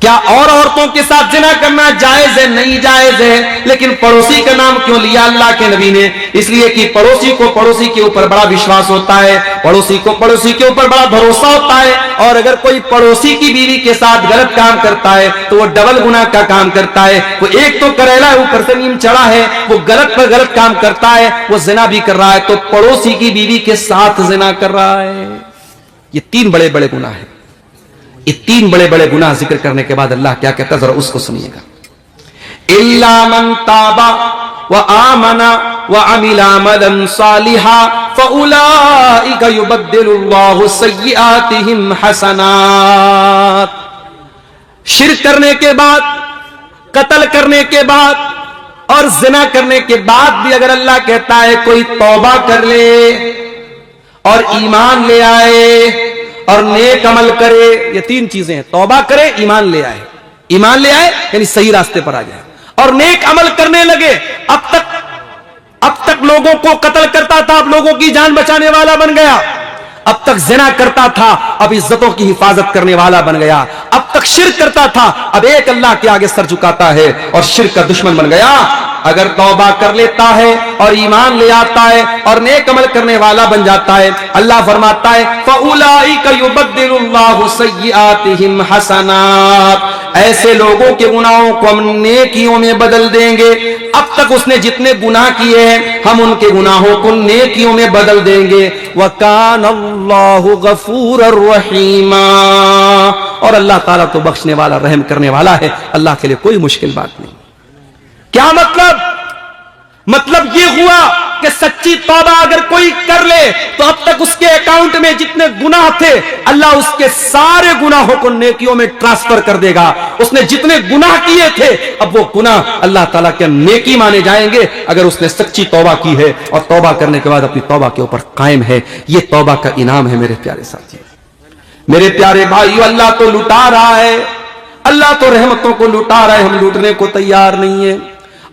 क्या और औरतों के साथ जिना करना जायज है? नहीं जायज है, लेकिन पड़ोसी का नाम क्यों लिया अल्लाह के नबी ने? इसलिए कि पड़ोसी को पड़ोसी के ऊपर बड़ा विश्वास होता है, पड़ोसी को पड़ोसी के ऊपर बड़ा भरोसा होता है, और अगर कोई पड़ोसी की बीवी के साथ गलत काम करता है तो वो डबल गुनाह का काम करता है। वो एक तो करेला है, ऊपर से नीम चढ़ा है, वो गलत पर गलत काम करता है, वो जिना भी कर रहा है, तो पड़ोसी की बीवी के साथ जिना कर रहा है। ये 3 बड़े बड़े गुनाह है। ये 3 बड़े बड़े गुनाह जिक्र करने के बाद अल्लाह क्या कहता है, जरा उसको सुनिएगा। इल्ला मन ताबा व आमना व अमिला अमलन सालिहा फउलाइका युबद्दिलुल्लाहु सय्यिआतिहिम हसनात। शिर्क करने के बाद, कत्ल करने के बाद और जिना करने के बाद भी अगर अल्लाह कहता है कोई तौबा कर ले और ईमान ले आए और नेक अमल करे, ये 3 चीजें हैं, तौबा करे, ईमान ले आए, ईमान ले आए यानी सही रास्ते पर आ जाए, और नेक अमल करने लगे। अब तक लोगों को कत्ल करता था, अब लोगों की जान बचाने वाला बन गया। अब तक जिना करता था, अब इज्जतों की हिफाजत करने वाला बन गया। अब तक शिर्क करता था, अब एक अल्लाह के आगे सर झुकाता है और शिर्क का दुश्मन बन गया। अगर तौबा कर लेता है और ईमान ले आता है और नेक अमल करने वाला बन जाता है, अल्लाह फरमाता है फउलाइका युबद्दिलुल्लाहु सय्यिआतिहिम हसनात, ऐसे लोगों के गुनाहों को हम नेकियों में बदल देंगे। अब तक उसने जितने गुनाह किए हैं हम उनके गुनाहों को नेकियों में बदल देंगे। व कान अल्लाहु गफूरर रहीमा, और अल्लाह ताला तो बख्शने वाला, रहम करने वाला है, अल्लाह के लिए कोई मुश्किल बात नहीं। क्या मतलब ये हुआ कि सच्ची तौबा अगर कोई कर ले तो अब तक उसके अकाउंट में जितने गुनाह थे अल्लाह उसके सारे गुनाहों को नेकियों में ट्रांसफर कर देगा। उसने जितने गुनाह किए थे अब वो गुनाह अल्लाह ताला के नेकी माने जाएंगे अगर उसने सच्ची तौबा की है और तौबा करने के बाद अपनी तौबा के ऊपर कायम है। ये तौबा का इनाम है मेरे प्यारे साथियों, मेरे प्यारे भाइयों। अल्लाह तो लुटा रहा है, अल्लाह तो रहमतों को लुटा रहा है, हम लूटने को तैयार नहीं है।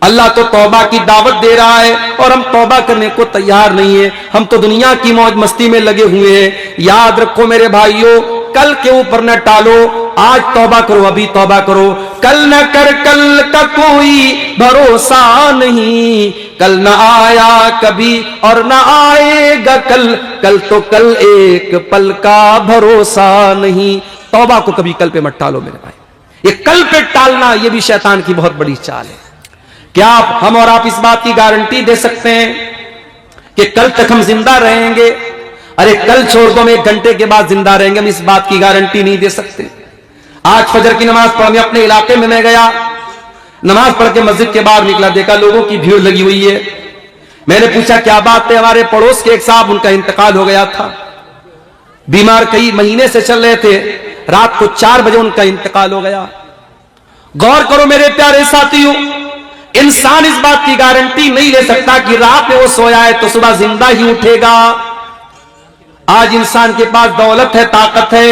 अल्लाह तो तौबा की दावत दे रहा है और हम तौबा करने को तैयार नहीं है। हम तो दुनिया की मौज मस्ती में लगे हुए हैं। याद रखो मेरे भाइयों, कल के ऊपर न टालो, आज तौबा करो, अभी तौबा करो। कल न कर, कल का कोई भरोसा नहीं, कल न आया कभी और न आएगा कल तो कल एक पल का भरोसा नहीं। तौबा को कभी कल पे मत टालो मेरे भाई। ये कल पे टालना ये भी शैतान की बहुत बड़ी चाल है। क्या हम और आप इस बात की गारंटी दे सकते हैं कि कल तक हम जिंदा रहेंगे? अरे कल छोड़ दो, हम 1 घंटे के बाद जिंदा रहेंगे, हम इस बात की गारंटी नहीं दे सकते। आज फजर की नमाज पढ़ने अपने इलाके में मैं गया, नमाज पढ़ के मस्जिद के बाहर निकला, देखा लोगों की भीड़ लगी हुई है। मैंने पूछा क्या बात है? हमारे पड़ोस के एक साहब, उनका इंतकाल हो गया था, बीमार कई महीने से चल रहे थे, रात को 4 बजे उनका इंतकाल हो गया। गौर करो मेरे प्यारे साथियों, इंसान इस बात की गारंटी नहीं ले सकता कि रात में वो सोया है तो सुबह जिंदा ही उठेगा। आज इंसान के पास दौलत है, ताकत है,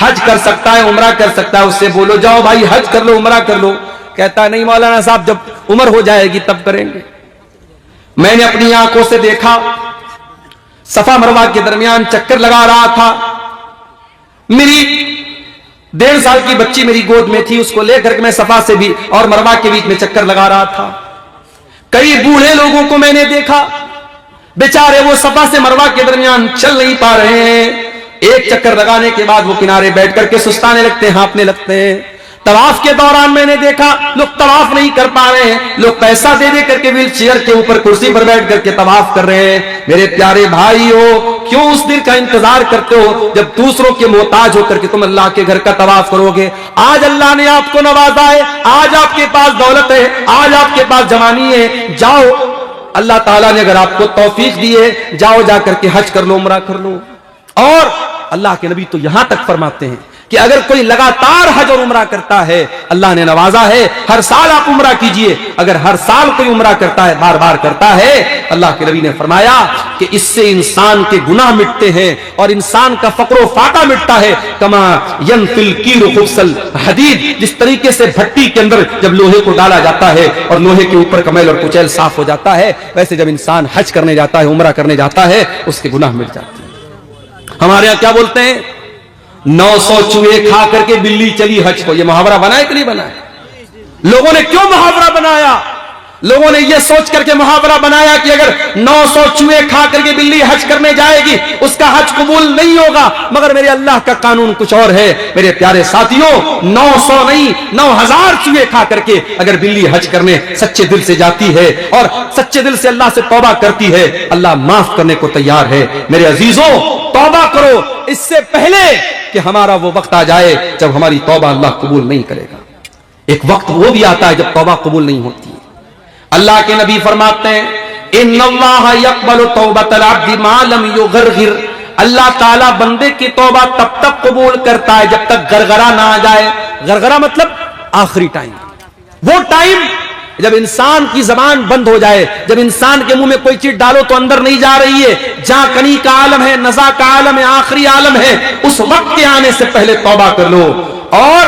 हज कर सकता है, उम्रा कर सकता है, उससे बोलो जाओ भाई हज कर लो, उम्रा कर लो, कहता है नहीं मौलाना साहब जब उम्र हो जाएगी तब करेंगे। मैंने अपनी आंखों से देखा, सफा मरवा के दरमियान चक्कर लगा रहा था, मेरी 1.5 साल की बच्ची मेरी गोद में थी, उसको लेकर के मैं सफा से भी और मरवा के बीच में चक्कर लगा रहा था। कई बूढ़े लोगों को मैंने देखा, बेचारे वो सफा से मरवा के दरमियान चल नहीं पा रहे हैं। एक चक्कर लगाने के बाद वो किनारे बैठ करके सुस्ताने लगते हैं, हाँफने लगते हैं। तवाफ के दौरान मैंने देखा लोग तवाफ नहीं कर पा रहे हैं, लोग पैसा दे दे करके व्हील चेयर के ऊपर कुर्सी पर बैठ करके तवाफ कर रहे हैं। मेरे प्यारे भाइयों, क्यों उस दिन का इंतजार करते हो जब दूसरों के मोहताज होकर के तुम अल्लाह के घर का तवाफ करोगे? आज अल्लाह ने आपको नवाजा है, आज आपके पास दौलत है, आज आपके पास जवानी है, जाओ अल्लाह ताला ने अगर आपको तौफीक दी है, जाओ जाकर के हज कर लो, उम्रा कर लो। और अल्लाह के नबी तो यहां तक फरमाते हैं कि अगर कोई लगातार हज और उम्रा करता है, अल्लाह ने नवाजा है, हर साल आप उम्रा कीजिए। अगर हर साल कोई उम्रा करता है, बार बार करता है, अल्लाह के नबी ने फरमाया कि इससे इंसान के गुनाह मिटते हैं और इंसान का फक्र फाका मिटता है। कमा यनफिल कीर खुब्सल हदीद, जिस तरीके से भट्टी के अंदर जब लोहे को डाला जाता है और लोहे के ऊपर का मैल और कुचैल साफ हो जाता है, वैसे जब इंसान हज करने जाता है, उम्रा करने जाता है, उसके गुनाह मिट जाते हैं। हमारे यहां क्या बोलते हैं, 900 चूहे खा करके बिल्ली चली हज को। यह मुहावरा बनाया कि नहीं बनाया? लोगों ने क्यों मुहावरा बनाया? लोगों ने यह सोच करके मुहावरा बनाया कि अगर 900 चूहे खा करके बिल्ली हज करने जाएगी उसका हज कबूल नहीं होगा। मगर मेरे अल्लाह का कानून कुछ और है। मेरे प्यारे साथियों, 900 नहीं 9000 चूहे खा करके अगर बिल्ली हज करने सच्चे दिल से जाती है और सच्चे दिल से अल्लाह से तौबा करती है, अल्लाह माफ करने को तैयार है। मेरे अजीजों, तौबा करो इससे पहले कि हमारा वो वक्त आ जाए जब हमारी तौबा अल्लाह कबूल नहीं करेगा। एक वक्त वो भी आता है जब तौबा कबूल नहीं होती। अल्लाह के नबी फरमाते हैं इन्नल्लाह यक़बलु तौबतल अब्दि मा लम युग़रग़िर। अल्लाह ताला बंदे की तौबा तब तक कबूल करता है जब तक गरगरा ना आ जाए। गरगरा मतलब आखिरी टाइम, वो टाइम जब इंसान की जबान बंद हो जाए, जब इंसान के मुंह में कोई चीज डालो तो अंदर नहीं जा रही है, जहां कनी का आलम है, नजा का आलम है, आखिरी आलम है, उस वक्त के आने से पहले तौबा कर लो। और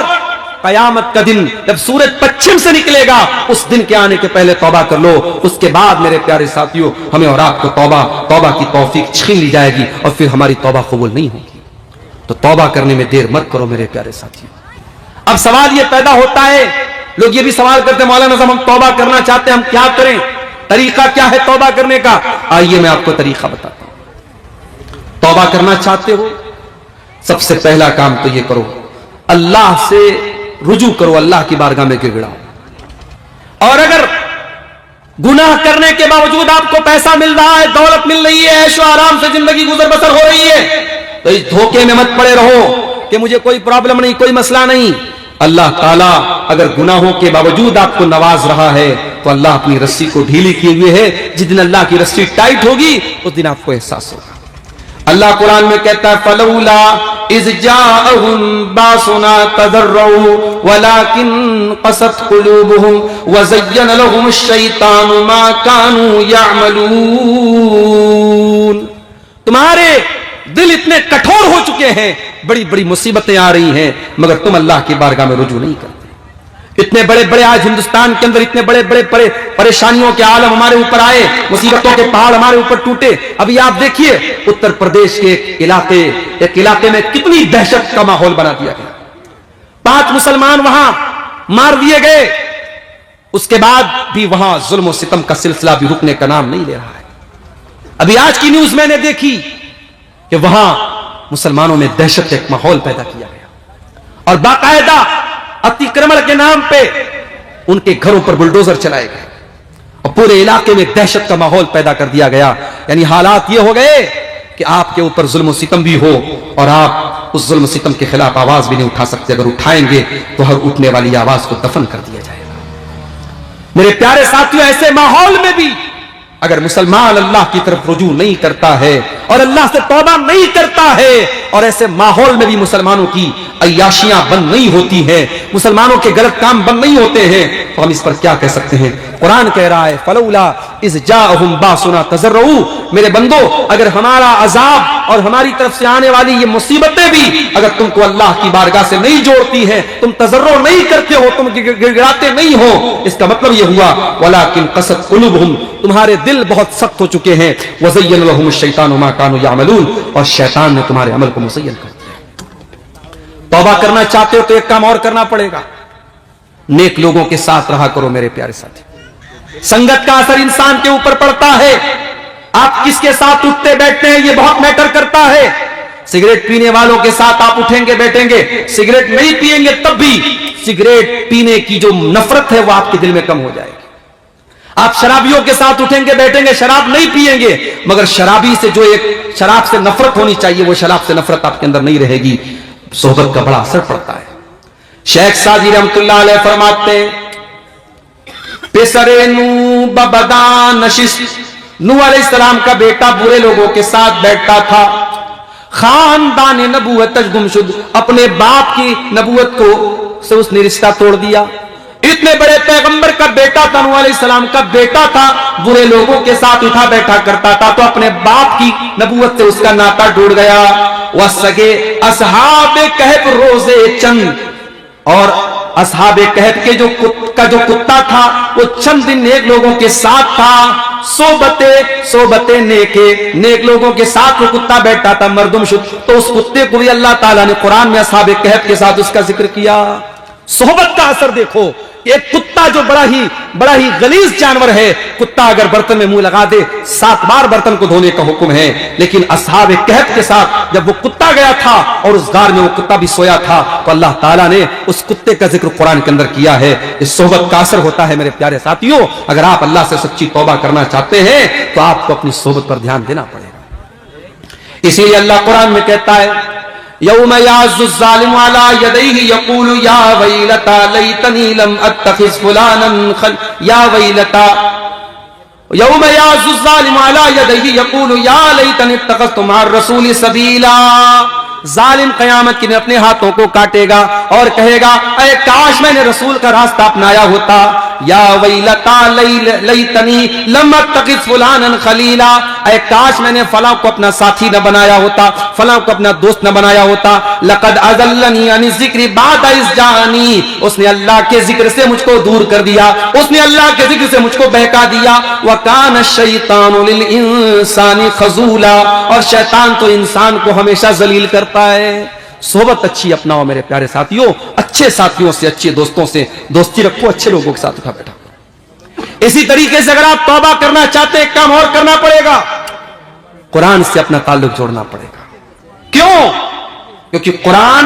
कयामत का दिन जब सूरज पश्चिम से निकलेगा, उस दिन के आने के पहले तौबा कर लो। उसके बाद मेरे प्यारे साथियों, हमें और आपको तौबा की तौफीक छीन ली जाएगी और फिर हमारी तौबा कबूल नहीं होगी। तो तौबा करने में देर मत करो मेरे प्यारे साथियों। अब सवाल ये पैदा होता है, लोग ये भी सवाल करते हैं मौलाना साहब हम तौबा करना चाहते हैं, हम क्या करें, तरीका क्या है तौबा करने का? आइए मैं आपको तरीका बताता हूं। तौबा करना चाहते हो, सबसे पहला काम तो ये करो, अल्लाह से रुजू करो, अल्लाह की बारगाह में गिड़गिड़ाओ। और अगर गुनाह करने के बावजूद आपको पैसा मिल रहा है, दौलत मिल रही है, ऐशो आराम से जिंदगी गुजर बसर हो रही है, तो इस धोखे में मत पड़े रहो कि मुझे कोई प्रॉब्लम नहीं, कोई मसला नहीं। अल्लाह ताला अगर गुनाहों के बावजूद आपको नवाज रहा है तो अल्लाह अपनी रस्सी को ढीली किए हुए है। जिस दिन अल्लाह की रस्सी टाइट होगी उस दिन आपको एहसास होगा। अल्लाह कुरान में कहता है फलौला इज़ जाअहुम बासुना तदर्रऊ वलाकिन क़सत क़ुलूबुहुम व ज़य्यन लहुम अश-शैतानु मा कानू यअमलून। तुम्हारे दिल इतने कठोर हो चुके हैं, बड़ी बड़ी मुसीबतें आ रही हैं, मगर तुम अल्लाह की बारगाह में रुजू नहीं करते। इतने बड़े बड़े आज हिंदुस्तान के अंदर इतने बड़े बड़े परेशानियों के आलम हमारे ऊपर आए, मुसीबतों के पहाड़ हमारे ऊपर टूटे। अभी आप देखिए उत्तर प्रदेश के एक इलाके में कितनी दहशत का माहौल बना दिया गया। 5 मुसलमान वहां मार दिए गए, उसके बाद भी वहां जुल्म और सितम का सिलसिला भी रुकने का नाम नहीं ले रहा है। अभी आज की न्यूज मैंने देखी कि वहां मुसलमानों में दहशत का एक माहौल पैदा किया गया और बाकायदा अतिक्रमण के नाम पे उनके घरों पर बुलडोजर चलाए गए और पूरे इलाके में दहशत का माहौल पैदा कर दिया गया। यानी हालात ये हो गए कि आपके ऊपर जुल्म सितम भी हो और आप उस जुल्म सितम के खिलाफ आवाज भी नहीं उठा सकते। अगर उठाएंगे तो हर उठने वाली आवाज को दफन कर दिया जाएगा। मेरे प्यारे साथियों, ऐसे माहौल में भी अगर मुसलमान अल्लाह की तरफ रुजू नहीं करता है और अल्लाह से तौबा नहीं करता है, और ऐसे माहौल में भी मुसलमानों की अय्याशियां बंद नहीं होती हैं, मुसलमानों के गलत काम बंद नहीं होते हैं, तो हम इस पर क्या कह सकते हैं? कुरान कह रहा है फलौला इज़ जाअहुम बासुना तज़र्रऊ, मेरे बंदो अगर हमारा अजाब और हमारी तरफ से आने वाली ये मुसीबतें भी अगर तुमको अल्लाह की बारगाह से नहीं जोड़ती हैं, तुम तज़र्रो नहीं करते हो, तुम गिड़गिड़ाते नहीं हो, इसका मतलब ये हुआ वलाकिन क़सत क़ुलूबुहुम, तुम्हारे दिल बहुत सख्त हो चुके हैं, वज़य्यन लहुमुश शैतानु मा कानू यामलून, और शैतान ने तुम्हारे अमल को मुज़य्यन कर दिया। तौबा करना चाहते हो तो एक काम और करना पड़ेगा, नेक लोगों के साथ रहा करो मेरे प्यारे साथी। संगत का असर इंसान के ऊपर पड़ता है, आप किसके साथ उठते बैठते हैं ये बहुत मैटर करता है। सिगरेट पीने वालों के साथ आप उठेंगे बैठेंगे, सिगरेट नहीं पिएंगे तब भी सिगरेट पीने की जो नफरत है वो आपके दिल में कम हो जाएगी। आप शराबियों के साथ उठेंगे बैठेंगे, शराब नहीं पिएंगे, मगर शराबी से जो एक शराब से नफरत होनी चाहिए वो शराब से नफरत आपके अंदर नहीं रहेगी। सोहबत का बड़ा असर पड़ता है। शेख सादी रहमतुल्लाह अलैह फरमाते पेसरे नू बबदा नशिश, नूह अलैहिस्सलाम का बेटा बुरे लोगों के साथ बैठता था, खानदान नबूवत गुमशुद, अपने बाप की नबूवत को से उसने रिश्ता तोड़ दिया। इतने बड़े पैगंबर का बेटा था, नूह अलैहिस्सलाम का बेटा था, बुरे लोगों के साथ उठा बैठा करता था, तो अपने बाप की नबूवत से उसका नाता टूट गया। वह सगे असहाबे कहफ रोजे चंद, और असहाबे कहफ के जो कुत्ता था वो चंद दिन नेक लोगों के साथ था, सोबते नेक लोगों के साथ वो कुत्ता बैठा था मर्दुम शुद्ध, तो उस कुत्ते को भी अल्लाह ताला ने कुरान में असहाबे कहफ के साथ उसका जिक्र किया। सोहबत का असर देखो, एक कुत्ता जो बड़ा ही गलीज जानवर है, कुत्ता अगर बर्तन में मुंह लगा दे 7 बार बर्तन को धोने का हुक्म है, लेकिन असहाबे कहफ के साथ जब वो कुत्ता गया था और उस गार में वो कुत्ता भी सोया था, तो अल्लाह ताला ने उस कुत्ते का जिक्र कुरान के अंदर किया है। इस सोहबत का असर होता है मेरे प्यारे साथियों। अगर आप अल्लाह से सच्ची तौबा करना चाहते हैं तो आपको अपनी सोहबत पर ध्यान देना पड़ेगा। इसीलिए अल्लाह कुरान में कहता है यौम याज़्ज़ु ज़ालिमु अला यदैहि यक़ूलु या वैलता लैतनी लम अत्तखिज़ फुलानन खल या वैलता, यौम याज़्ज़ु ज़ालिमु अला यदैहि यक़ूलु या लैतनी इत्तखज़तु मअर रसूलि सबीला, जालिम क़यामत के दिन अपने हाथों को काटेगा और कहेगा अरे काश मैंने रसूल का रास्ता अपनाया होता। या वैलता लैतनी लम अत्तखिज़ फुलानन खलीला, अरे काश मैंने फलां को अपना साथी न बनाया होता, फलां को अपना दोस्त न बनाया होता। लक़द अज़ल्लनी अन ज़िक्रि बाद इज़ जानी, उसने अल्लाह के जिक्र से मुझको दूर कर दिया, उसने अल्लाह के जिक्र से मुझको बहका दिया। व कान शैतानु लिल इंसानी खज़ूला, और शैतान तो इंसान को हमेशा जलील करता है। सोहबत अच्छी अपनाओ मेरे प्यारे साथियों, अच्छे साथियों से, अच्छे दोस्तों से दोस्ती रखो, अच्छे लोगों के साथ उठा बैठा। इसी तरीके से अगर आप तौबा करना चाहते हैं, काम और करना पड़ेगा, कुरान से अपना ताल्लुक जोड़ना पड़ेगा। क्यों? क्योंकि कुरान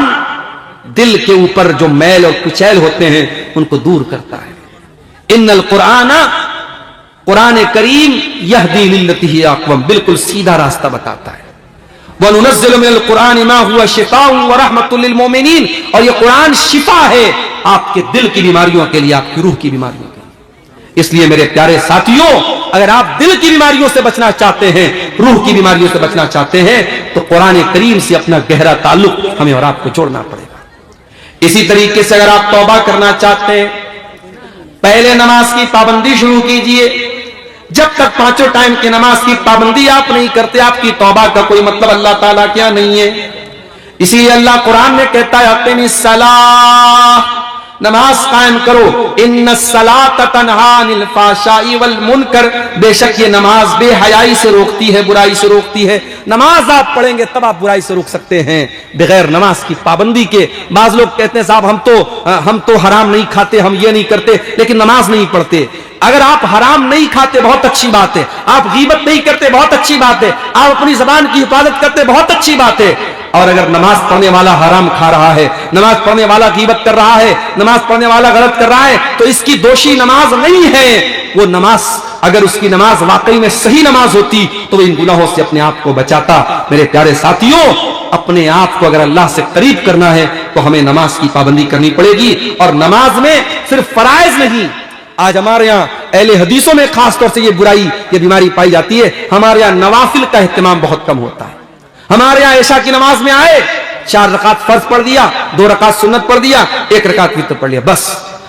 दिल के ऊपर जो मैल और कुचैल होते हैं उनको दूर करता है। इन्नल कुराना, कुरान करीम यहदी लिल्लती अक़वम, बिल्कुल सीधा रास्ता बताता है। वनुनज़्ज़िलु मिनल कुरानि मा हुवा शिफ़ाउन व रहमतुल लिल मोमिनीन, और ये कुरान शिफा है आपके दिल की बीमारियों के लिए, आपकी रूह की बीमारियों के लिए। इसलिए मेरे प्यारे साथियों, अगर आप दिल की बीमारियों से बचना चाहते हैं, रूह की बीमारियों से बचना चाहते हैं, तो कुरान करीम से अपना गहरा ताल्लुक हमें और आपको जोड़ना पड़ेगा। इसी तरीके से अगर आप तौबा करना चाहते हैं, पहले नमाज की पाबंदी शुरू कीजिए। जब तक 5 टाइम की नमाज की पाबंदी आप नहीं करते, आपकी तौबा का कोई मतलब अल्लाह ताला क्या नहीं है। इसीलिए अल्लाह कुरान में कहता है अक़ीमिस सलाह, नमाज कायम करो। इन्नस्सलात तन्हा अनिल फ़ाहशाई वल मुनकर, बेशक ये नमाज बेहयाई से रोकती है, बुराई से रोकती है। नमाज आप पढ़ेंगे तब आप बुराई से रोक सकते हैं, बगैर नमाज की पाबंदी के। बाज लोग कहते हैं साहब हम तो हराम नहीं खाते, हम ये नहीं करते, लेकिन नमाज नहीं पढ़ते। अगर आप हराम नहीं खाते बहुत अच्छी बात है, आप गीबत नहीं करते बहुत अच्छी बात है, आप अपनी जबान की हिफाजत करते बहुत अच्छी बात है, और अगर नमाज पढ़ने वाला हराम खा रहा है, नमाज पढ़ने वाला गीबत कर रहा है, नमाज पढ़ने वाला गलत कर रहा है, तो इसकी दोषी नमाज नहीं है। वो नमाज, अगर उसकी नमाज वाकई में सही नमाज होती तो इन गुनाहों से अपने आप को बचाता। मेरे प्यारे साथियों, अपने आप को अगर अल्लाह से करीब करना है तो हमें नमाज की पाबंदी करनी पड़ेगी। और नमाज में सिर्फ फराइज नहीं, आज हमारे यहाँ अहले हदीसों में खास तौर से ये बुराई, ये बीमारी पाई जाती है। हमारे यहाँ नवाफिल का एहतमाम बहुत कम होता है। हमारे यहाँ ऐशा की नमाज में आए 4 रकात फर्ज पढ़ दिया, 2 रकात सुन्नत पढ़ दिया, 1 रकात वितर पढ़ लिया, बस।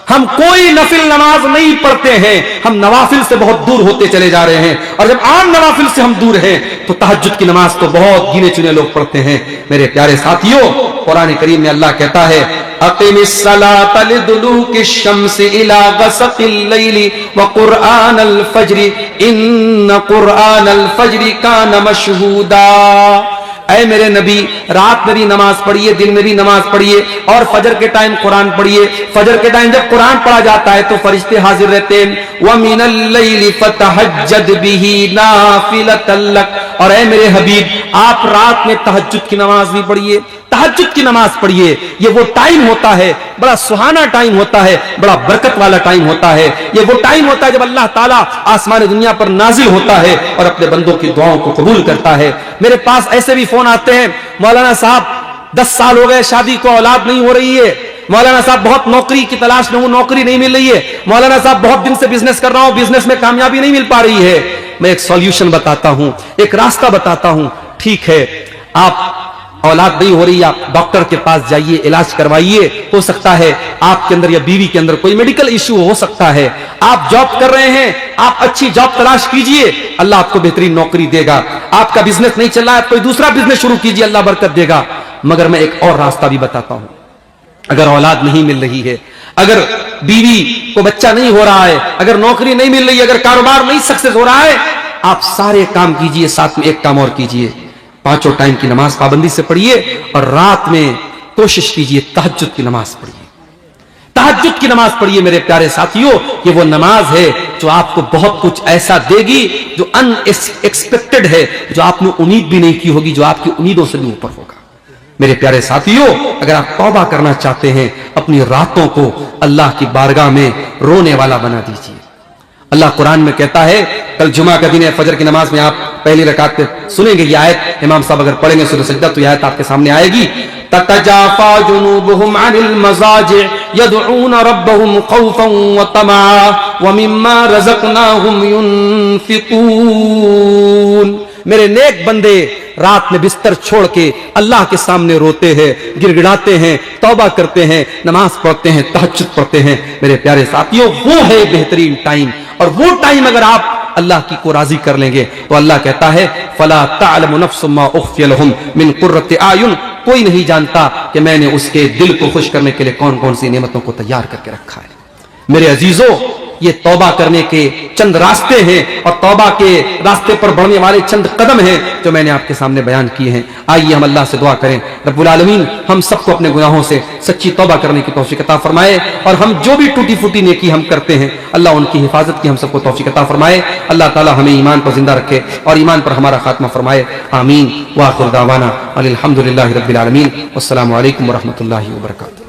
हम कोई नफिल नमाज नहीं पढ़ते हैं। हम नवाफिल से बहुत दूर होते चले जा रहे हैं, और जब आम नवाफिल से हम दूर हैं तो तहज्जुद की नमाज तो बहुत गिने चुने लोग पढ़ते हैं। मेरे प्यारे साथियों, कुरान करीम में अल्लाह कहता है अक़िमिस्सलाता लिदुलूकिश्शम्सि इला ग़सक़िल लैलि व क़ुरआनल फ़ज्रि इन्न क़ुरआनल फ़ज्रि कान मशहूदा। ऐ मेरे नबी, रात में भी नमाज पढ़िए, दिन में भी नमाज पढ़िए, और फजर के टाइम कुरान पढ़िए। फजर के टाइम जब कुरान पढ़ा जाता है तो फरिश्ते हाजिर रहते हैं। व मिनल लैलि फतहज्जद बिही नाफिलतल लक। और ऐ मेरे हबीब, आप रात में तहज्जुद की नमाज भी पढ़िए, तहज्जुद की नमाज पढ़िए। ये वो टाइम होता है, बड़ा सुहाना टाइम होता है, बड़ा बरकत वाला टाइम होता है। ये वो टाइम होता है जब अल्लाह ताला आसमान दुनिया पर नाजिल होता है और अपने बंदों की दुआओं को कबूल करता है। मेरे पास ऐसे भी फोन आते हैं, मौलाना साहब 10 साल हो गए शादी को, औलाद नहीं हो रही है। मौलाना साहब बहुत नौकरी की तलाश में हूं, नौकरी नहीं मिल रही है। मौलाना साहब बहुत दिन से बिजनेस कर रहा हूं, बिजनेस में कामयाबी नहीं मिल पा रही है। मैं एक सॉल्यूशन बताता हूं, एक रास्ता बताता हूं। ठीक है, आप औलाद नहीं हो रही, आप डॉक्टर के पास जाइए, इलाज करवाइए। हो सकता है आपके अंदर या बीवी के अंदर कोई मेडिकल इश्यू हो सकता है। आप जॉब कर रहे हैं, आप अच्छी जॉब तलाश कीजिए, अल्लाह आपको बेहतरीन नौकरी देगा। आपका बिजनेस नहीं चल रहा है, कोई दूसरा बिजनेस शुरू कीजिए, अल्लाह बरकत देगा। मगर मैं एक और रास्ता भी बताता हूं। अगर औलाद नहीं मिल रही है, अगर बीवी को बच्चा नहीं हो रहा है, अगर नौकरी नहीं मिल रही है, अगर कारोबार नहीं सक्सेस हो रहा है, आप सारे काम कीजिए, साथ में एक काम और कीजिए। 5 टाइम की नमाज पाबंदी से पढ़िए, और रात में कोशिश कीजिए तहज्जुद की नमाज पढ़िए। तहज्जुद की नमाज पढ़िए मेरे प्यारे साथियों। ये वो नमाज है जो आपको बहुत कुछ ऐसा देगी जो अनएक्सपेक्टेड है, जो आपने उम्मीद भी नहीं की होगी, जो आपकी उम्मीदों से भी ऊपर होगा। मेरे प्यारे साथियों, अगर आप तौबा करना चाहते हैं, अपनी रातों को अल्लाह की बारगाह में रोने वाला बना दीजिए। अल्लाह कुरान में कहता है, कल जुमा का दिन है, फजर की नमाज में आप पहली रकात पे सुनेंगे ये आयत, इमाम साहब अगर पढ़ेंगे सूरह सजदा तो ये आयत आपके सामने आएगी। ततजाफा जुनूबुहुम अनिल मजाजि यदऊन रब्बहुम खौफन व तमा व मिम्मा रज़क़नाहुम युनफिकून। मेरे नेक बंदे रात में बिस्तर छोड़ के अल्लाह के सामने रोते हैं, गिड़गिड़ाते हैं, तौबा करते हैं, नमाज पढ़ते हैं, तहज्जुद पढ़ते हैं। मेरे प्यारे साथियों, वो है बेहतरीन टाइम। और वो टाइम अगर आप अल्लाह की को राजी कर लेंगे तो अल्लाह कहता है फला तअलमु नफ्सुम मा उख्फिय लहुम मिन कुर्रति आयुन। कोई नहीं जानता कि मैंने उसके दिल को खुश करने के लिए कौन कौन सी नेमतों को तैयार करके रखा है। मेरे अजीजों, ये तौबा करने के चंद रास्ते हैं, और तौबा के रास्ते पर बढ़ने वाले चंद कदम हैं जो मैंने आपके सामने बयान किए हैं। आइए हम अल्लाह से दुआ करें, रब्बुल आलमीन हम सबको अपने गुनाहों से सच्ची तौबा करने की तौफीक अता फरमाए, और हम जो भी टूटी फूटी नेकी हम करते हैं, अल्लाह उनकी हिफाजत की हम सबको तौफीक अता फरमाए। अल्लाह ताला हमें ईमान पर जिंदा रखे और ईमान पर हमारा खात्मा फरमाए। आमीन। व आखिर दावाना अनिल हम्दुलिल्लाहि रब्बिल आलमीन। अस्सलामु अलैकुम व रहमतुल्लाहि व बरकातुहू।